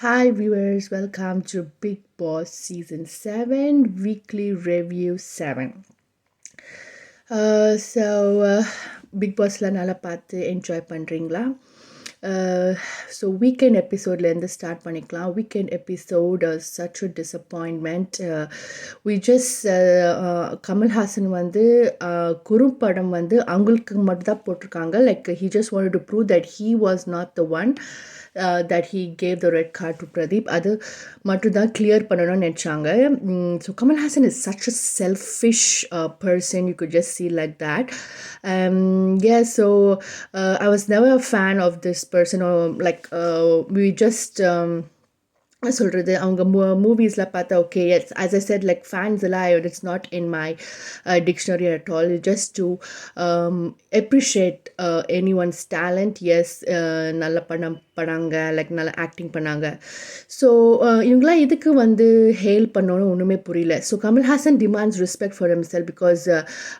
Hi viewers, welcome to Big Boss Season 7 Weekly Review 7. Big Bossல நல்லா பார்த்து enjoy பண்ணுறீங்களா? So weekend எபிசோட்லேருந்து start பண்ணிக்கலாம். Weekend episode such a disappointment. We just Kamal Haasan வந்து குறும்படம் வந்து அவங்களுக்கு மட்டும் தான் போட்டிருக்காங்க. Like he just wanted to prove that he was not the one that he gave the red card to Pradeep. அது மட்டும் தான் clear பண்ணணும்னு நினச்சாங்க. So Kamal Hassan is such a selfish person. You could just see like that. Yeah, so I was never a fan of this person, or like we just சொல்கிறது அவங்க மூவிஸில் பார்த்தா okay yes as I said like fans எல்லாம் it's not in my dictionary at all. Just to appreciate anyone's talent. Yes, நல்ல பண்ணாங்க, like நல்லா acting பண்ணாங்க. So இவங்களாம் இதுக்கு வந்து ஹேல் பண்ணோன்னு ஒன்றுமே புரியல. So Kamal Haasan demands respect for himself because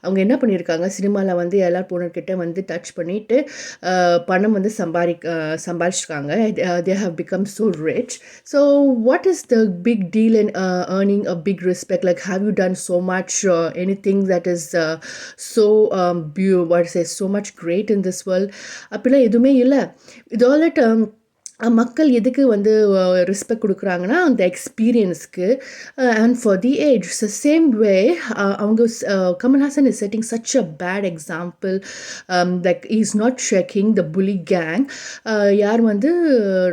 அவங்க என்ன பண்ணியிருக்காங்க, சினிமாவில் வந்து எல்லா பொண்ணுக்கிட்ட வந்து டச் பண்ணிவிட்டு பணம் வந்து சம்பாதிச்சிருக்காங்க. they have become so rich. So what is the big deal in earning a big respect? Like, have you done so much, anything that is so so much great in this world? அப்படிலாம் எதுவுமே இல்லை. இது all that மக்கள் எதுக்கு வந்து respect கொடுக்குறாங்கன்னா அந்த எக்ஸ்பீரியன்ஸ்க்கு and for the age. Same way அவங்க Kamal Haasan is setting such a bad example. Like is not shaking the புலி கேங். யார் வந்து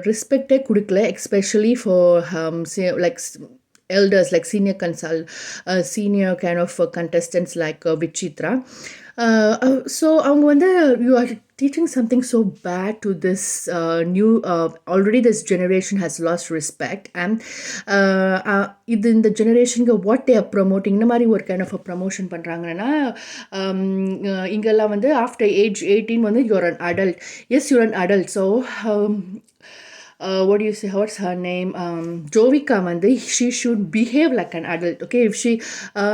ரெஸ்பெக்டே கொடுக்கல, especially for like elders, like senior kind of contestants like Vichitra. So அவங்க வந்து you are teaching something so bad to this new already this generation has lost respect. And இது இந்த ஜெனரேஷனுக்கு வாட் they are promoting இந்த மாதிரி ஒரு kind of promotion பண்ணுறாங்கன்னா, இங்கெல்லாம் வந்து ஆஃப்டர் ஏஜ் 18 வந்து you're an adult. Yes, you're an adult. So what do you say, what's her name, Jovika வந்து she should behave like an adult. Okay, if she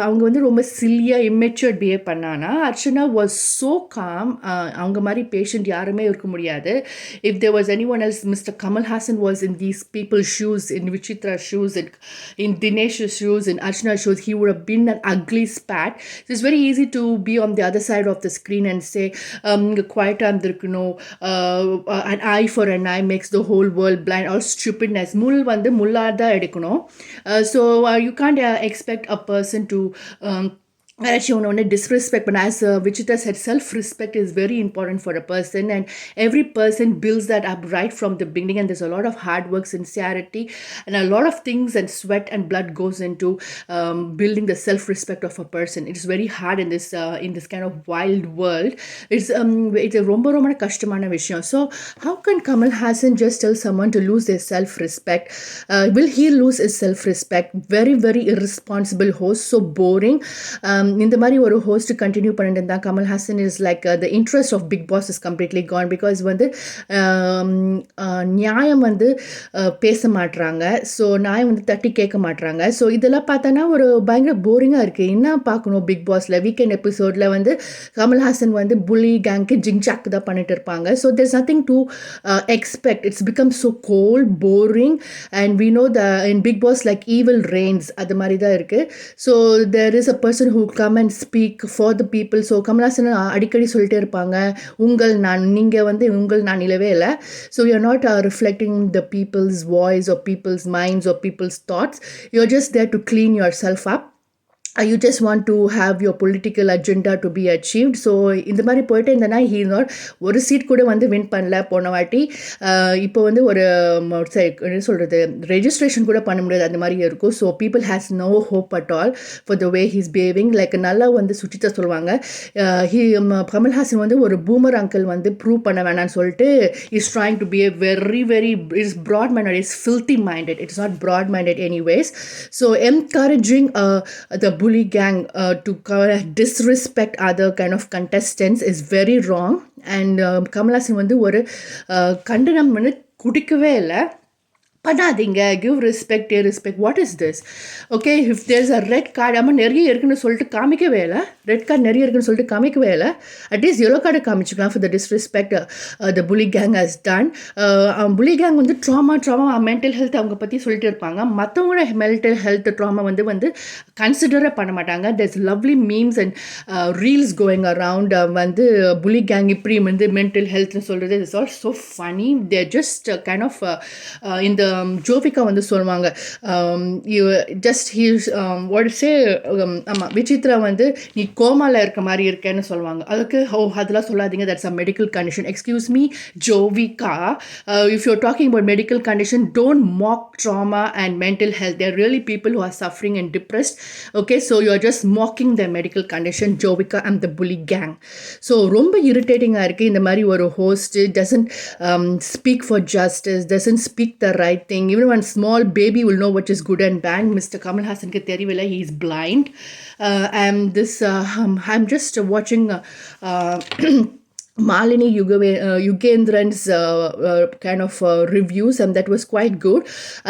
அவங்க வந்து ரொம்ப சில்லியாக immature behave பண்ணானா, Archana was so calm. அவங்க மாதிரி patient யாருமே இருக்க முடியாது. If there was anyone else, Mr. Kamal Hassan was in these people's shoes, in Vichitra's shoes, in Dinesh's shoes, in Archana's shoes, he would have been an ugly spat. So it's very easy to be on the other side of the screen and say quiet இருந்திருக்கணும், an eye for an eye makes the whole world blind, or stupidness. முள் வந்து முள்ளாக எடுக்கணும். So you can't expect a person to actually disrespect. But as Vichita said, self-respect is very important for a person, and every person builds that up right from the beginning. And there's a lot of hard work, sincerity, and a lot of things and sweat and blood goes into building the self-respect of a person. It's very hard in this kind of wild world. It's a ரொம்ப கஷ்டமான விஷயம். So how can Kamal Hassan just tell someone to lose their self-respect? Will he lose his self-respect? Very, very irresponsible host, so boring. இந்த மாதிரி ஒரு host continue பண்ணிட்டு இருந்தால் Kamal Haasan is like the interest of Bigg Boss is completely gone. Because வந்து நியாயம் வந்து பேச மாட்டுறாங்க. ஸோ நியாயம் வந்து தட்டி கேட்க மாட்டுறாங்க. ஸோ இதெல்லாம் பார்த்தோன்னா ஒரு பயங்கர போரிங்காக இருக்குது. என்ன பார்க்கணும் பிக் பாஸில் வீக்கெண்ட் எபிசோடில் வந்து கமல்ஹாசன் வந்து புலி கேங்க்கு ஜிங்ஜாக் தான் பண்ணிட்டு இருப்பாங்க. So there's nothing to expect. It's become so cold, boring, and we know that in Big Boss like evil reigns. அது மாதிரி தான் இருக்குது. So there is a person who come and speak for the people. So Kamal Haasan அடிக்கடி சொல்லிட்டே இருப்பாங்க, நீங்கள் வந்து உங்கள் நான் இல்லவே இல்லை. So you're not reflecting the people's voice or people's minds or people's thoughts. You're just there to clean yourself up. You just want to have your political agenda to be achieved. So இந்த மாதிரி போயிட்டு இருந்தேன்னா he not ஒரு seat கூட வந்து win பண்ணல போன வாட்டி. இப்போ வந்து ஒரு என்ன சொல்கிறது, ரெஜிஸ்ட்ரேஷன் கூட பண்ண முடியாது, அந்த மாதிரி இருக்கும். So people has no hope at all for the way he's behaving. Like நல்லா வந்து சுச்சிதா சொல்லுவாங்க, கமல்ஹாசன் வந்து ஒரு பூமர் அங்கிள் வந்து ப்ரூவ் பண்ண வேணாம்னு சொல்லிட்டு is trying to be a very very is broad minded, is filthy minded. It's not broad minded anyways. So encouraging the bully gang to disrespect other kind of contestants is very wrong. And Kamal Haasan வந்து ஒரு கண்டனம் வந்து குடிக்கவே இல்லை. பண்ணாதீங்க. Give respect, day respect. What is this? Okay, if there's a red card, ஆமாம் நிறைய இருக்குன்னு சொல்லிட்டு காமிக்கவே இல்லை. ரெட் கார்டு நிறைய இருக்குன்னு சொல்லிட்டு காமிக்கவே இல்லை. அட்லீஸ்ட் எல்லோ கார்டு காமிச்சிக்கலாம் ஃபார் த டிஸ்ரெஸ்பெக்ட் த புலி gang has done. Puli gang வந்து ட்ராமா மென்டல் ஹெல்த் அவங்க பற்றி சொல்லிட்டு இருப்பாங்க. மற்றவங்களோட மென்டல் ஹெல்த் ட்ராமா வந்து கன்சிடரே பண்ண மாட்டாங்க. there's lovely memes and reels going around வந்து புலி கேங் இப்படி வந்து மென்டல் ஹெல்த்னு சொல்கிறது it's all so funny. They're just kind of இந்த ஜோவிகா வந்து சொல்லுவாங்க, ஜஸ்ட் ஹீஸ் வாட் சே, ஆமாம் விசித்ரா வந்து நீ கோமாவில் இருக்க மாதிரி இருக்கேன்னு சொல்லுவாங்க. அதுக்கு அதெல்லாம் சொல்லாதீங்க, that's a medical condition. Excuse me Jovika, if you're talking about medical condition, don't mock trauma and mental health. There really people who are suffering and depressed. Okay, so you are just mocking the medical condition, Jovika and the புலி gang. So ரொம்ப இரிட்டேட்டிங்காக இருக்குது இந்த மாதிரி ஒரு host doesn't speak for justice, doesn't speak the right thing. Even one small baby will know what is good and bad. Mr. Kamal Hassan ke therivilla, he is blind. And this I'm just watching Malini Yugendran's kind of reviews, and that was quite good.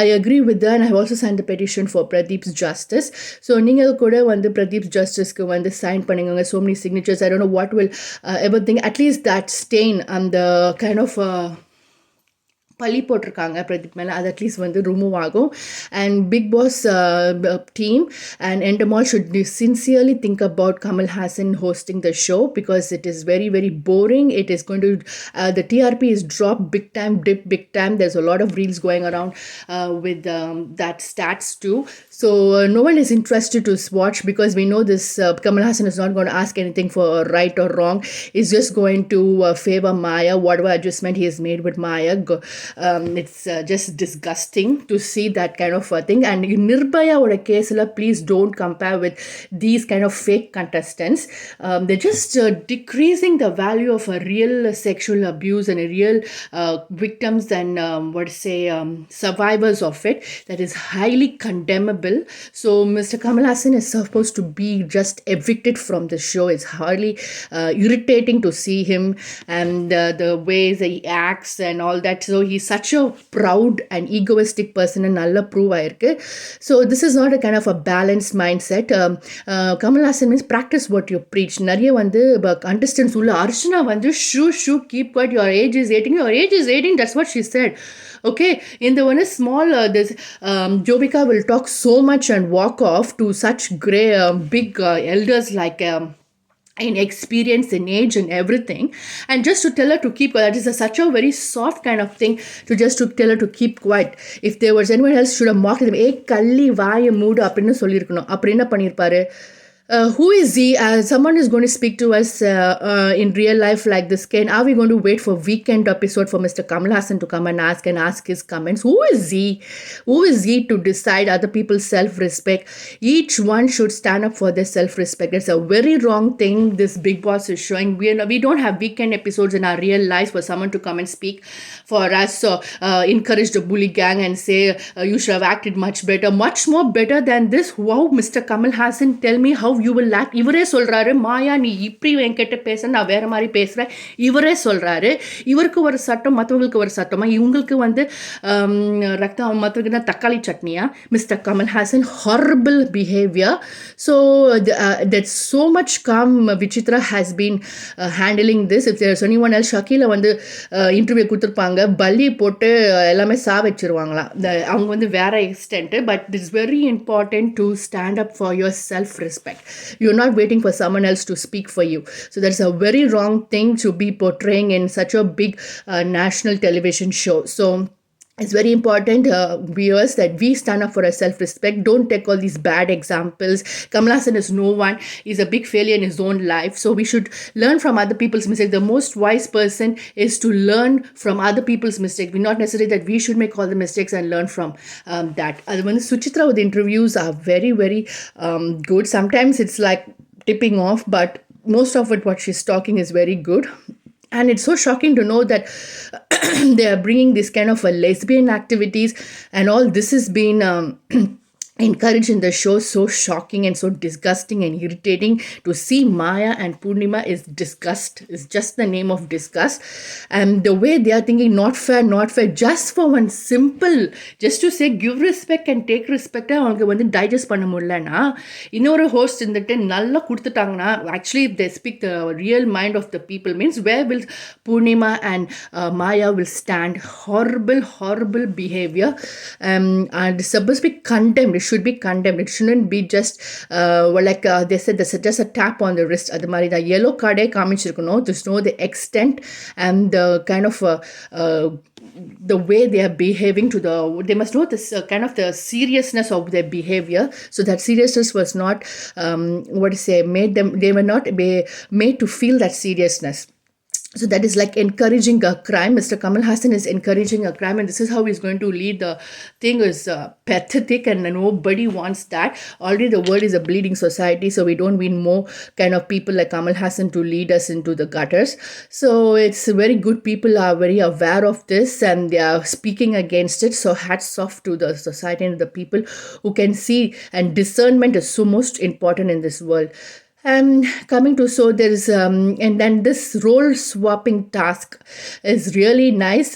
I agree with that, and I have also signed the petition for Pradeep's justice. So நீங்கள் கூட வந்து Pradeep's justiceக்கு வந்து sign பண்ணுங்க. So many signatures. I don't know what will ever think. At least that stain and the kind of பழி போட்டிருக்காங்க பிரதீப் மேலே, அது at least வந்து ரிமூவ் ஆகும். And Bigg Boss team and Endemol should sincerely think about Kamal Haasan hosting the show, because it is very very boring. It is going to the TRP is dropped big time, dip big time. There's a lot of reels going around with that stats too. So no one is interested to watch, because we know this Kamal Hassan is not going to ask anything for right or wrong. He's just going to favor Maya, whatever adjustment he has made with Maya. It's just disgusting to see that kind of thing. And Nirbhaya or a case, please don't compare with these kind of fake contestants. They're just decreasing the value of a real sexual abuse and a real victims and survivors of it. That is highly condemnable. So Mr. Kamal Hassan is supposed to be just evicted from the show. It's hardly irritating to see him and the ways that he acts and all that. So he's such a proud and egoistic person, and nalla prove aayirukku. So this is not a kind of a balanced mindset. Kamal Hassan means practice what you preach. Nariya vandu contestants ulla Archana vandu shoo keep quiet, your age is 18, that's what she said. Okay, in the one small this Jovika will talk so much and walk off to such great big elders like in experience, in age and everything, and just to tell her to keep quiet. That is such a very soft kind of thing, to just to tell her to keep quiet. If there was anyone else, should have mocked them. Hey kalli vaaya moodu appadinu sollirukano. Appo enna pannirparu? Who is he? Someone is going to speak to us in real life like this. Are we going to wait for weekend episode for Mr. Kamal Hassan to come and ask his comments? Who is he? Who is he to decide other people's self-respect? Each one should stand up for their self-respect. It's a very wrong thing this Big Boss is showing. We don't have weekend episodes in our real lives for someone to come and speak for us. So encourage the bully gang and say you should have acted much more better than this. Wow, Mr. Kamal Hassan, tell me how you will act. இவரே சொல்றாரு, மாயா நீ இப்படி என்கிட்ட பேச, நான் வேற மாதிரி பேசுறேன். இவரே சொல்றாரு. இவருக்கு ஒரு சட்டம், மற்றவங்களுக்கு ஒரு சட்டமா? இவங்களுக்கு வந்து ரத்தம், மற்றவங்களுக்கு தக்காளி சட்னியா? Mister Kamal Haasan, horrible behaviour. So that's so much calm Vichitra has been handling this. If there's anyone else, ஷக்கீல வந்து இன்டர்வியூ கொடுத்துருப்பாங்க, பள்ளி போட்டு எல்லாமே வச்சிருவாங்களாம். அவங்க வந்து வேற extent. But it's very important to stand up for your self respect. You're not waiting for someone else to speak for you. So that's a very wrong thing to be portraying in such a big national television show. So it's very important, viewers, that we stand up for our self-respect. Don't take all these bad examples. Kamal Hassan is no one. He's a big failure in his own life. So we should learn from other people's mistakes. The most wise person is to learn from other people's mistakes. We're not necessarily that we should make all the mistakes and learn from that. When Suchitra with interviews are very, very good. Sometimes it's like tipping off, but most of it, what she's talking is very good. And it's so shocking to know that they are bringing this kind of lesbian activities and all. This has been encouraged in the show. So shocking and so disgusting and irritating to see Maya and Purnima is disgust, is just the name of disgust. And the way they are thinking, not fair, not fair, just for one simple, just to say give respect and take respect, அவங்களுக்கு வந்து digest பண்ண முடியலன்னா இன்னொரு host இருந்துட்டு நல்லா கொடுத்துட்டாங்கன்னா actually if they speak the real mind of the people means where will Purnima and Maya will stand. Horrible behavior, and it's supposed to be condemned. It should be condemned. It shouldn't be just like they said, there's just a tap on the wrist. அது மாதிரி தான் yellow cardே காமிச்சிருக்கணும் to know the extent and the kind of the way they are behaving to the, they must know this kind of the seriousness of their behavior. So that seriousness was not what to say, made them, they were not made to feel that seriousness. So that is like encouraging a crime. Mr. Kamal Hassan is encouraging a crime, and this is how he's going to lead. The thing is pathetic, and nobody wants that. Already the world is a bleeding society, so we don't need more kind of people like Kamal Hassan to lead us into the gutters. So it's very good. People are very aware of this, and they are speaking against it. So hats off to the society and the people who can see, and discernment is so most important in this world. Coming to, so there is and then this role swapping task is really nice.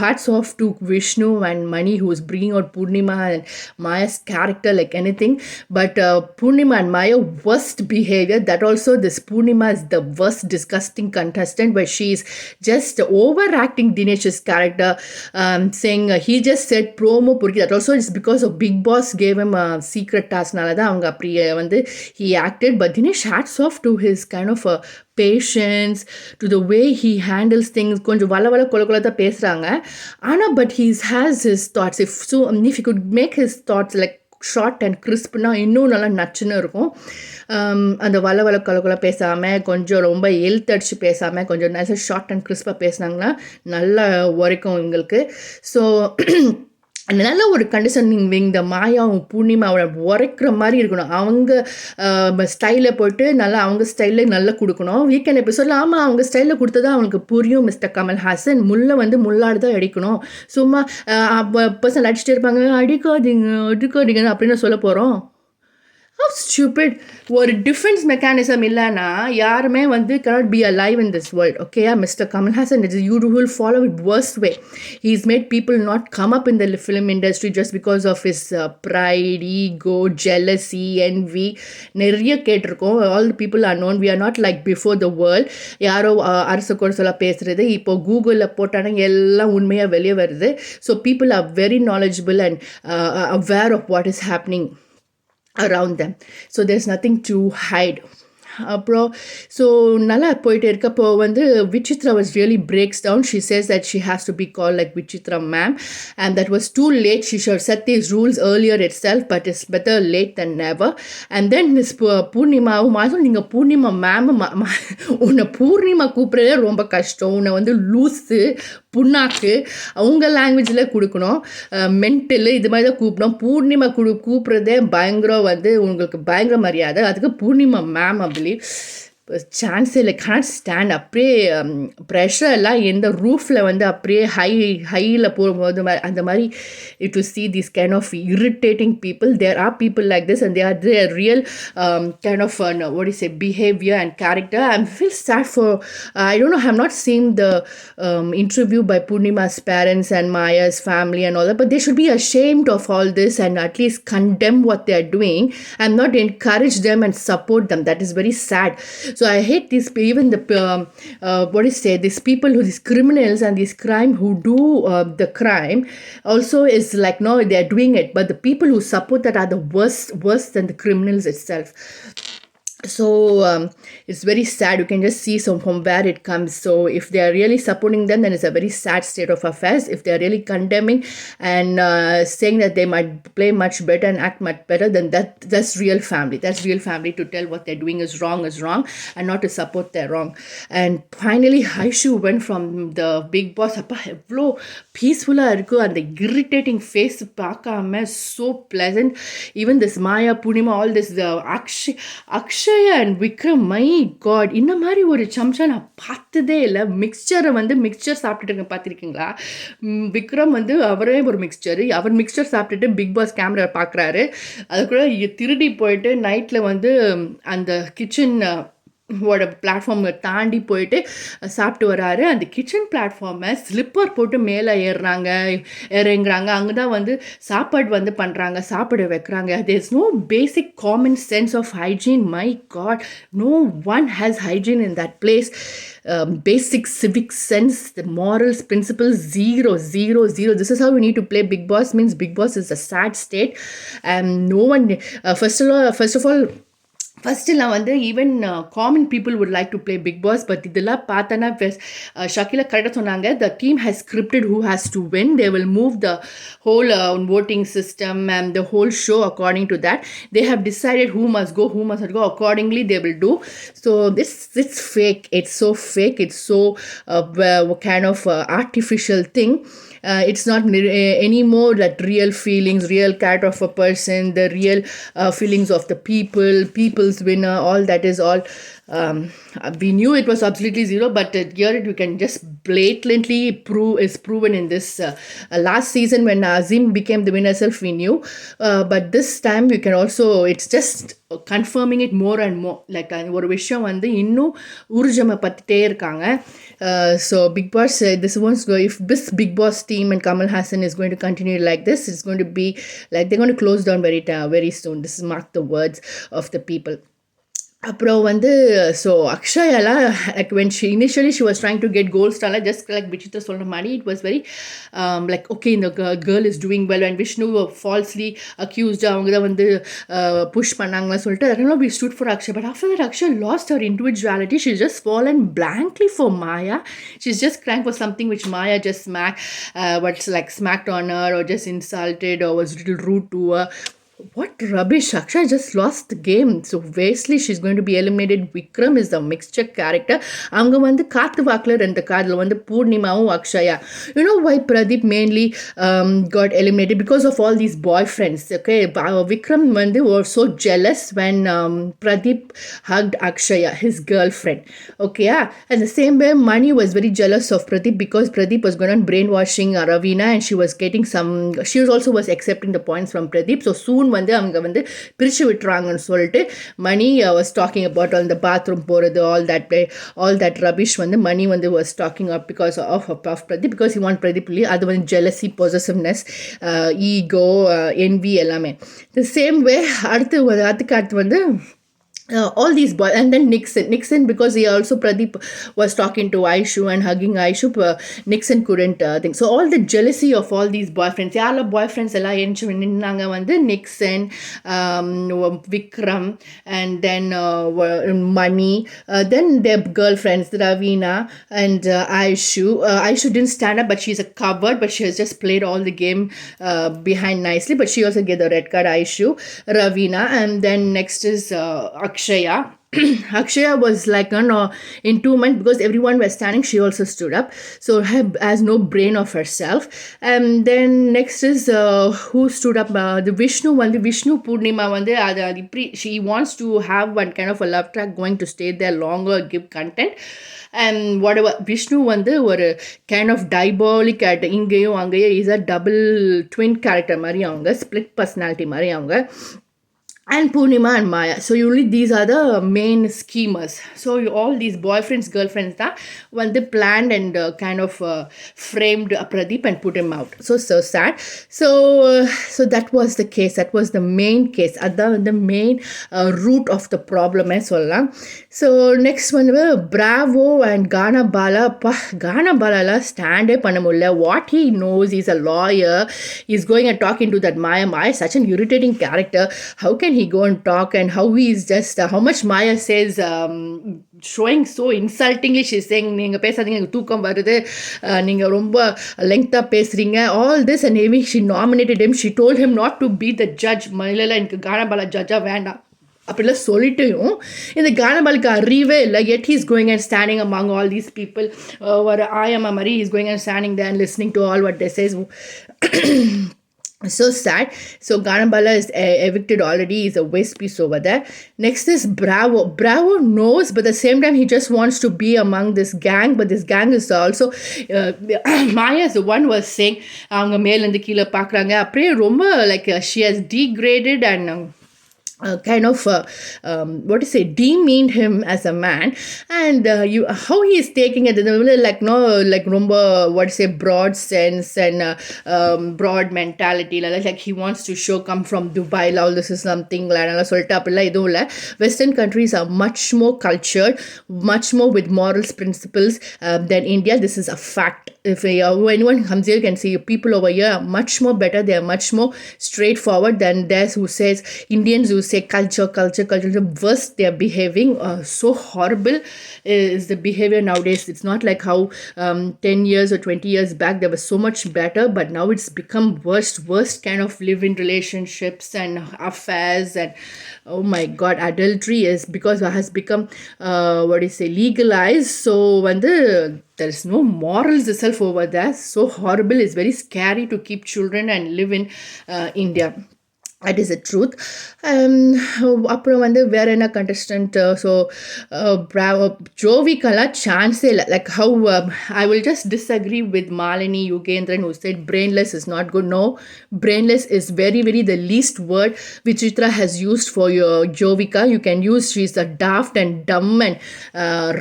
Hats off to Vishnu and Mani, who is bringing out Purnima and Maya's character like anything. But Purnima and Maya worst behavior, that also this Purnima is the worst disgusting contestant, where she is just overacting Dinesh's character, saying he just said promo purki. That also is because of Bigg Boss gave him a secret task, nalada avanga apdiye vandu he acted. But Dinesh, hats off to his kind of patience, to the way he handles things. கொஞ்சம் வள கொல தான் பேசுறாங்க, ஆனா but he has his thoughts. If he could make his thoughts like short and கிறிஸ்ப்னா இன்னும் நல்லா நச்சுன்னு இருக்கும். அந்த வள கொல பேசாமல் கொஞ்சம் ரொம்ப எழுத்தடிச்சு பேசாமல் கொஞ்சம் நைஸாக ஷார்ட் அண்ட் கிறிஸ்பாக பேசினாங்கன்னா நல்லா உரைக்கும் எங்களுக்கு. ஸோ நல்ல ஒரு கண்டிஷனிங் இந்த மாயாவும் பூர்ணிமாவோட உரைக்கிற மாதிரி இருக்கணும். அவங்க ஸ்டைலில் போட்டு நல்லா அவங்க ஸ்டைலில் நல்லா கொடுக்கணும். வீக்கெண்ட் எபிசோடில் ஆமாம் அவங்க ஸ்டைலில் கொடுத்தா அவங்களுக்கு புரியும். மிஸ்டர் கமல் ஹாசன் முல்லை வந்து முள்ளாடு தான் அடிக்கணும். சும்மா பர்சன் அடிச்சுட்டே இருப்பாங்க, அடிக்காதீங்க அப்படின்னு சொல்ல போகிறோம். How stupid. ஒரு டிஃபென்ஸ் மெக்கானிசம் இல்லைன்னா யாருமே வந்து cannot be alive in this world. Okay, Mr. Kamal Hassan, you will follow it worst way. He's made people not come up in the film industry just because of his pride, ego, jealousy, envy. நிறைய கேட்டிருக்கோம். All the people are known. We are not like before the world. யாரோ அரசு கோர்ஸில் பேசுகிறது இப்போ கூகுளில் போட்டானா எல்லாம் உண்மையாக வெளியே வருது. So people are very knowledgeable and aware of what is happening around them. So there's nothing to hide. அப்புறம் ஸோ நல்லா போயிட்டு இருக்கப்போ வந்து Vichitra was really breaks down. She says that she has to be called like Vichitra ma'am, and that was too late. She should have set these rules earlier itself, but it's better late than never. And then Miss Purnima, நீங்கள் Purnima ma'am, உன்னை பூர்ணிமா கூப்பிட்றதே ரொம்ப கஷ்டம். உன்னை வந்து loose புண்ணாக்கு அவங்க லாங்குவேஜில் கொடுக்கணும், மென்டலு இது மாதிரி தான் கூப்பிடணும். பூர்ணிமா கூப்பிட்றதே பயங்கரம் வந்து உங்களுக்கு பயங்கர மரியாதை. அதுக்கு பூர்ணிமா மேம் அப்படி சான்ஸே இல்லை. Cannot stand. அப்படியே ப்ரெஷர் எல்லாம் எந்த ரூஃபில் வந்து அப்படியே ஹையில் போகும்போது அந்த மாதிரி to see this kind of irritating people. There are people like this and they are their real kind of what is a behavior and character. I feel sad for I don't know, I have not seen the interview by Purnima's parents and Maya's family and all that, but they should be ashamed of all this and at least condemn what they are doing and not encourage them and support them. That is very sad. So I hate these, even the these people who, these criminals and these crime who do the crime also is like, no, they are doing it, but the people who support that are the worse than the criminals itself. So it's very sad. You can just see from where it comes. So if they are really supporting them, then it's a very sad state of affairs. If they are really condemning and saying that they might play much better and act much better, then that's real family. That's real family, to tell what they're doing is wrong and not to support their wrong. And finally Aishu went from the Bigg Boss. அப்பா எவ்வளோ பீஸ்ஃபுல்லாக இருக்குது. அந்த irritating face பார்க்காம so pleasant. Even this Maya, Purnima, all this, the Akshay Akshaya and Vikram, my god, இந்த மாதிரி ஒரு சம்ஷா நான் பார்த்ததே இல்லை. மிக்சர் சாப்பிட்டுட்டு இருக்க பார்த்துருக்கீங்களா? விக்ரம் வந்து அவரே ஒரு அவர் மிக்சர் சாப்பிட்டுட்டு பிக் பாஸ் கேமரா பார்க்குறாரு. அதுக்குள்ள திருடி போயிட்டு நைட்டில் வந்து அந்த கிச்சன் பிளாட்ஃபார்மை தாண்டி போயிட்டு சாப்பிட்டு வராரு. அந்த கிச்சன் பிளாட்ஃபார்மை ஸ்லிப்பர் போட்டு மேலே இறங்குறாங்க. அங்கே தான் வந்து சாப்பாடு வந்து பண்ணுறாங்க, சாப்பிட வைக்கிறாங்க. There is no basic common sense of hygiene. My god, no one has hygiene in that place. Basic civic sense, the morals, principles, zero. This is how we need to play Bigg Boss. Means Bigg Boss is a sad state, and no one. First of all, ஃபஸ்ட்டுலாம் வந்து even common people would like to play Bigg Boss. But இதெல்லாம் பார்த்தோன்னா ஷக்கிலா கரெக்டாக சொன்னாங்க. The team has scripted who has to win. They will move the whole voting system and the whole show according to that. They have decided who must go, who must not go. Accordingly they will do. So it's fake. It's so fake. It's so kind of artificial thing. It's not anymore that real feelings, real character of a person, the real feelings of the people's winner. All that is all. We knew it was absolutely zero, but here we can just blatantly proven in this last season when Azim became the winner self. We knew, but this time we can also. It's just confirming it more and more. Like ஒரு விஷயம் வந்து இன்னும் ஊர்ஜமை பற்றிட்டே இருக்காங்க. So Bigg Boss, if this Bigg Boss team and Kamal Hassan is going to continue like this, it's going to be like they're going to close down very soon. This is mark the words of the people. அப்புறம் வந்து so அக்ஷயாலாம் like when initially she was trying to get gold star, just like Vichitra சொல்கிற மாதிரி it was very like okay, இந்த girl is doing well, and Vishnu falsely accused அவங்க தான் வந்து push பண்ணாங்கன்னு சொல்லிட்டு அதனால we stood for Akshay. But after that Akshay lost her individuality. She's just fallen blankly for Maya. She's just crying for something which Maya just smacked on her or just insulted or was a little rude to her. What rubbish. Akshay just lost the game. So obviously she's going to be eliminated. Vikram is the mixture character. அவங்க வந்து காத்து வாக்கில் ரெண்டு காதில் வந்து பூர்ணிமாவும் Akshaya. You know why Pradeep mainly got eliminated? Because of all these boyfriends. Okay, Vikram வந்து was so jealous when Pradeep hugged Akshaya, his girlfriend. Okay, yeah. And the same way Mani was very jealous of Pradeep because Pradeep was going on brainwashing Ravina, and she was accepting the points from Pradeep. So soon வந்து அவங்க வந்து பிரிச்சு விட்டுறாங்கன்னு சொல்லிட்டு மணி was talking about on the bathroom போகிறது, all that rubbish வந்து மணி வந்து was talking up because of Pradeep, because he want Pradeep. அது வந்து jealousy, possessiveness, ego, envy எல்லாமே. The same way அதுக்கு வந்து all these boys, and then Nixon because he also Pradeep was talking to Aishu and hugging Aishu. Nixon couldn't think. So all the jealousy of all these boyfriends, யார boyfriends எல்லாம் எஞ்சி நின்னாங்க வந்து Nixon, Vikram, and then Mani, then their girlfriends Ravina and Aishu. Aishu didn't stand up, but she's a covered, but she has just played all the game behind nicely, but she also get the red card. Aishu, Ravina, and then next is Akshaya. Akshaya was like in 2 months because everyone was standing, she also stood up, so has no brain of herself. And then next is who stood up, the Vishnu Purnima she wants to have one kind of a love track, going to stay there longer, give content. And whatever Vishnu வந்து ஒரு kind of diabolic character, இங்கேயும் அங்கேயும் is a double twin character மாதிரி அவங்க, split personality மாதிரி அவங்க. And Purnima and Maya. So usually these are the main schemers. So all these boyfriends, girlfriends that when they planned and kind of framed Pradeep and put him out. So sad. So that was the case. That was the main case. The main root of the problem as well. So next one, Bravo and Gana Bala. Gana Bala stand up and what he knows, he's a lawyer. He's going and talking to that Maya. Maya is such an irritating character. How can he go and talk, and how he is just how much Maya says, showing so insultingly. She's saying நீங்க பேசாதீங்க, எனக்கு தூக்கம் வருது, நீங்க ரொம்ப லெங்க்தா பேசுறீங்க, all this. And maybe she nominated him, she told him not to be the judge. மயிலெல்லாம் எனக்கு கானபாலா ஜட்ஜா வேண்டாம் அப்படிலாம் சொல்லிட்டும் இந்த கானபாலுக்கு அறிவே இல்லை. Yet he's going and standing among all these people, ஒரு ஆயம்மா மாதிரி he's going and standing there and listening to all what they say. So sad. So Ganabala is evicted already. He's a waste piece over there. Next is Bravo. Bravo knows, but at the same time, he just wants to be among this gang. But this gang is also Maya is the one who was saying, அவங்க மேல இருந்து கீழே பார்க்குறாங்க அப்படியே ரொம்ப like she has degraded and kind of what to say, demeaned him as a man. And you how he is taking it, like no, like rumba, what to say, broad sense and broad mentality, like he wants to show come from Dubai, all this is something like Western countries are much more cultured, much more with morals principles than India. This is a fact. If anyone comes here, you can see people over here are much more better. They are much more straightforward than theirs who says Indians who say culture, culture, culture. The worst they are behaving. So horrible is the behavior nowadays. It's not like how 10 years or 20 years back they were so much better, but now it's become worst kind of live-in relationships and affairs. And oh my god, adultery is because it has become what do you say, legalized. So when there's no morals itself over there, so horrible. It's very scary to keep children and live in India. That is the truth. அப்புறம் வந்து வேற என்ன contestant, so bravo ஜோவிகெல்லாம் சான்ஸே இல்லை. Like how I will just disagree with Malini Yugendran who said brainless is not good. No, brainless is very very the least word which Chitra has used for your Jovika. You can use she's a daft and dumb and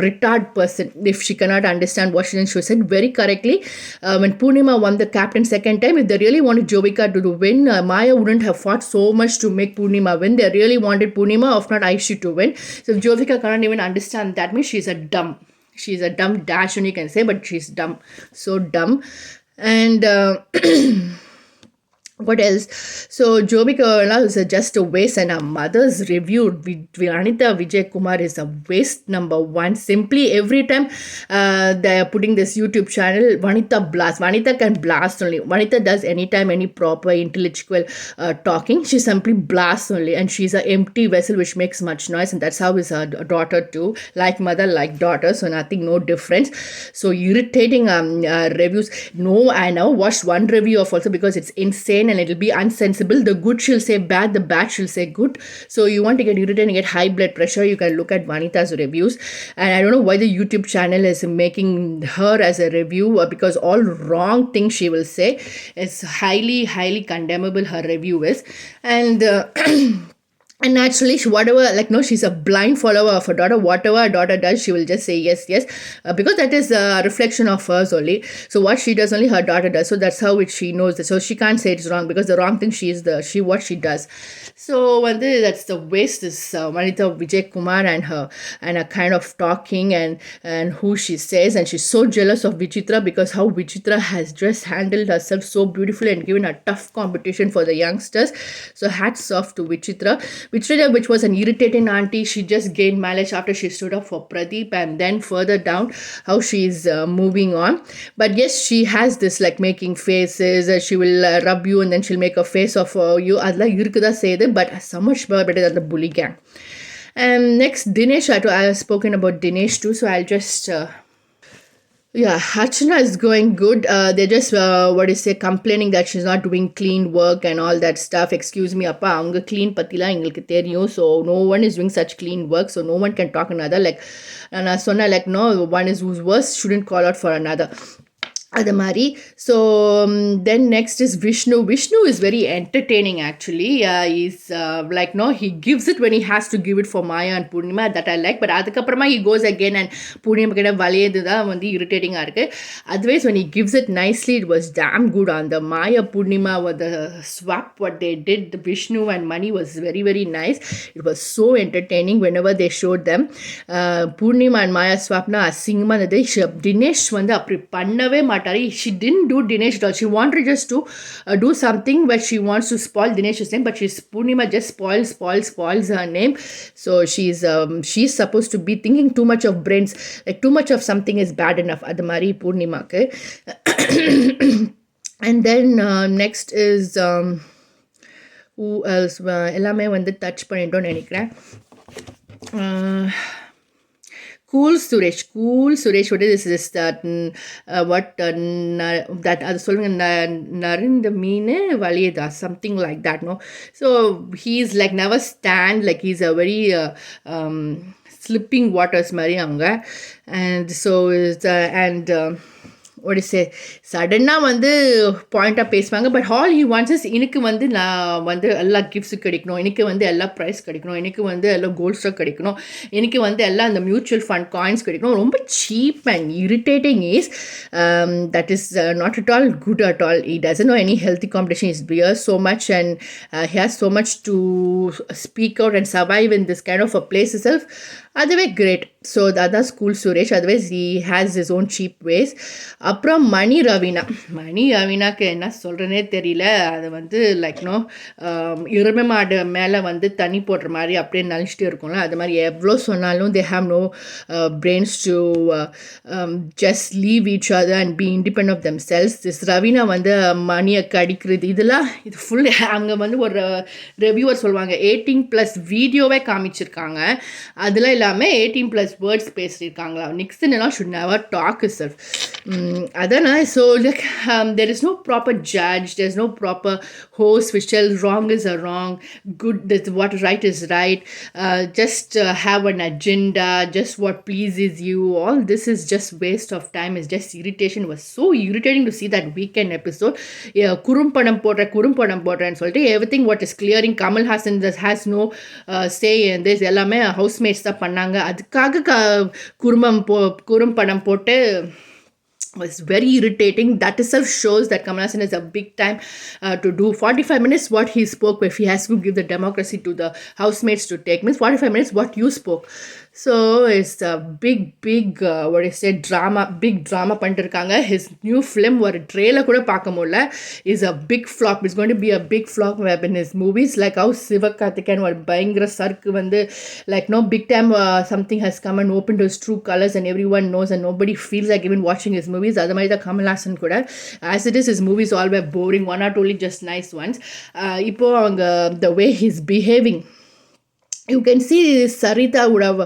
retard person if she cannot understand what she said very correctly. When Purnima won the captain second time, if they really wanted Jovika to win, Maya wouldn't have fought so much to make Purnima win. They really wanted Purnima, if not Aishi, to win. So if Jovika cannot even understand that, means she's a dumb. She's a dumb dash, and you can say, but she's dumb. So dumb. And what else? So Jovika is just a waste, and her mother's review Anita Vijay Kumar is a waste number one. Simply every time they are putting this YouTube channel, Vanita blast. Vanita can blast only. Vanita does anytime any proper intellectual talking. She simply blasts only, and she's an empty vessel which makes much noise, and that's how is her daughter too. Like mother, like daughter, so nothing, no difference. So irritating reviews. No, I now watched one review of also because it's insane and it'll be unsensible. The good she'll say bad, the bad she'll say good. So you want to get irritated and get high blood pressure, you can look at Vanita's reviews. And I don't know why the YouTube channel is making her as a review, because all wrong things she will say. It's highly condemnable, her review is. And and naturally, whatever, like, no, she's a blind follower of her daughter. Whatever her daughter does, she will just say yes, yes, because that is a reflection of hers only. So what she does, only her daughter does. So that's how she knows that. So she can't say it's wrong, because the wrong thing what she does. So when that's the waste is Vanita Vijay Kumar and her kind of talking and who she says, and she's so jealous of Vichitra because how Vichitra has just handled herself so beautifully and given a tough competition for the youngsters. So hats off to Vichitra, which was an irritating auntie. She just gained mileage after she stood up for Pradeep, and then further down how she's moving on. But yes, she has this like making faces. She will rub you and then she'll make a face of you. Adla irukkuda say but so much better than the bully gang. And next, Dinesh. I have spoken about Dinesh too, so I'll just. Yeah, Archana is going good. They're just, what do you say, complaining that she's not doing clean work and all that stuff. Excuse me, appa, avanga clean patila engalukku theriyum. So no one is doing such clean work. So no one can talk another. Like, and I sonna like, no, one is who's worse shouldn't call out for another. Adamari. So then next is Vishnu. Vishnu is very entertaining actually. He's like, no, he gives it when he has to give it for Maya and Purnima, that I like. But அதுக்கப்புறமா he goes again and Purnima கிட்ட வளையதுதான் வந்து irritating இருக்கு. Otherwise when he gives it nicely, it was damn good. On the Maya Purnima with the swap, what they did, the Vishnu and Mani was very very nice. It was so entertaining whenever they showed them. Purnima and Maya swapna அசிங்கமா இருந்தது. Dinesh வந்து அப்படி பண்ணவே மாட்டாரு. She didn't do Dinesh at all. She wanted just to do something where she wants to spoil Dinesh's name, but Purnima just spoils her name. So she's supposed to be thinking too much of brains, like too much of something is bad enough. Adu mari Purnima ku. And then next is who else? எல்லாமே வந்து touch பண்ணிட்டோம்னு நினைக்கிறேன். cool Suresh, what is this, that what that அது சொல்லுங்க, நரிந்த மீன் வலியதா, something like that, no? So he's like never stand, like he's a very um, slipping waters மாதிரி அவங்க. And so is and what is it, சடனாக வந்து பாயிண்டாக பேசுவாங்க. But all he wants is, எனக்கு வந்து நான் வந்து எல்லா கிஃப்ட்ஸு கிடைக்கணும், எனக்கு வந்து எல்லா ப்ரைஸ் கிடைக்கணும், எனக்கு வந்து எல்லாம் கோல்ட் ஸ்டாக் கிடைக்கணும், எனக்கு வந்து எல்லாம் அந்த மியூச்சுவல் ஃபண்ட் காயின்ஸ் கிடைக்கணும். ரொம்ப cheap and irritating is that is not at all good at all. He doesn't know any healthy competition. He bears so much and he has so much to speak out and survive in this kind of a place itself. அதுவே great. So அதான் school Suresh. Otherwise he has his own cheap ways. அப்புறம் மணி ரவீனாக்கு என்ன சொல்கிறேனே தெரியல. அது வந்து like no எருமை மாடு மேலே வந்து தண்ணி போடுற மாதிரி அப்படியே நலிச்சிட்டு இருக்கும்ல, அது மாதிரி எவ்வளோ சொன்னாலும் they have no brains to just leave each other and be independent of themselves. This Raveena வந்து மணியை கடிக்கிறது, இதெல்லாம் இது ஃபுல் அங்கே வந்து ஒரு ரிவ்யூவர் சொல்லுவாங்க 18+ வீடியோவே காமிச்சிருக்காங்க. அதெல்லாம் இல்லாமல் 18+ வேர்ட்ஸ் பேசியிருக்காங்களா. நிக்சன்லாம் ஷுட் நெவர் டாக் இட்செல்ஃப். அதானே. So like there is no proper judge, there is no proper host which tells wrong is a wrong, good that what right is right, just have an agenda, just what pleases you. All this is just waste of time, is just irritation. It was so irritating to see that weekend episode. குறும்படம் போடுறேன்னு சொல்லிட்டு everything what is clearing, Kamal Hassan has no say in this. எல்லாமே housemates தான் பண்ணாங்க. அதுக்காக குறும்படம் போட்டு was very irritating. That itself shows that Kamal Hassan is a big time to do 45 minutes what he spoke. If he has to give the democracy to the housemates to take, means 45 minutes what you spoke. So it's a big what I said, big drama பண்ணிருக்காங்க. His new film ஒரு trailer கூட பார்க்க முடியல, is a big flop. It's going to be a big flop in his movies. Like how Sivakarthikeyan ஒரு பயங்கர சர்க்கு வந்து like no big time something has come and opened his true colors and everyone knows and nobody feels like even watching his movies. அது மாதிரி தான் கமல் ஹாசன் கூட. As it is, his movies all were boring, one not only just nice ones. இப்போ அவங்க the way he's behaving, you can see Sarita would have,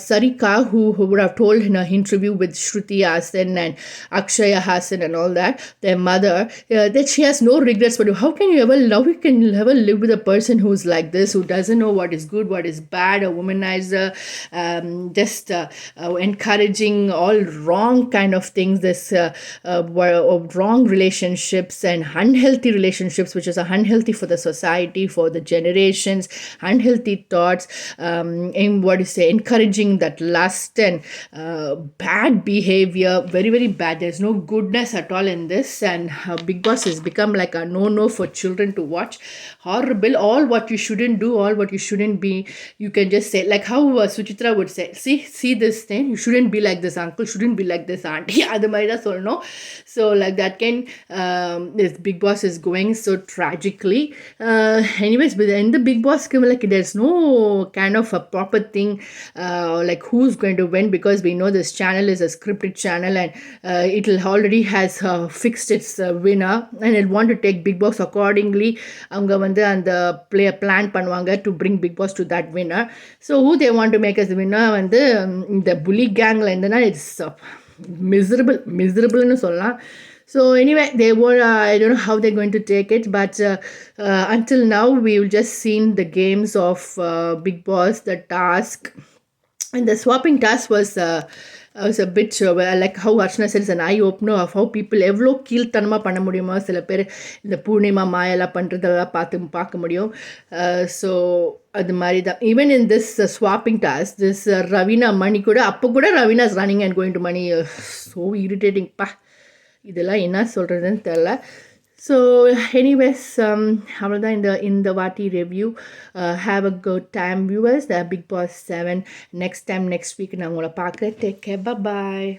Sarika, who would have told in an interview with Shruti Hassan and Akshaya Hassan and all that, their mother, that she has no regrets. But how can you ever live with a person who's like this, who doesn't know what is good, what is bad, a womanizer, just encouraging all wrong kind of things, this wrong relationships and unhealthy relationships, which is unhealthy for the society, for the generations, unhealthy thoughts. And what you say, encouraging that lust and bad behavior, very very bad. There's no goodness at all in this, and Bigg Boss has become like a no for children to watch. Horrible. All what you shouldn't do, all what you shouldn't be, you can just say, like how Suchitra would say, see this thing, you shouldn't be like this uncle, shouldn't be like this auntie. அது மாதிரி தான் சொல்லணும். So like that can this Bigg Boss is going so tragically. Anyways, but in the Bigg Boss like there's no kind of a proper thing like who's going to win, because we know this channel is a scripted channel and it already has fixed its winner and it want to take Bigg Boss accordingly. அவங்க வந்து அந்த plan பண்ணுவாங்க to bring Bigg Boss to that winner. So who they want to make as the winner வந்து இந்த bully gangல இருந்தனா it's miserable சொல்லலாம். So anyway, they were, I don't know how they're going to take it, but until now, we've just seen the games of Bigg Boss, the task. And the swapping task was a bit like how Archana said, it's an eye-opener of how people எவ்வளோ கீழ்த்தனமாக பண்ண முடியுமா, சில பேர் இந்த பூர்ணிமா மாயெல்லாம் பண்ணுறதெல்லாம் பார்க்க முடியும். So அது மாதிரி தான். Even in this swapping task, this Raveena Mani கூட, அப்போ கூட Raveena is running and going to Mani. So irritating பா, இதெல்லாம் என்ன சொல்கிறதுன்னு தெரில. ஸோ எனிவேஸ் அவ்வளோதான் இந்த வாட்டி review. Have a good time viewers. Bigg Boss 7 next week நான் உங்களை பார்க்குறேன். டேக் கேர், பாய்.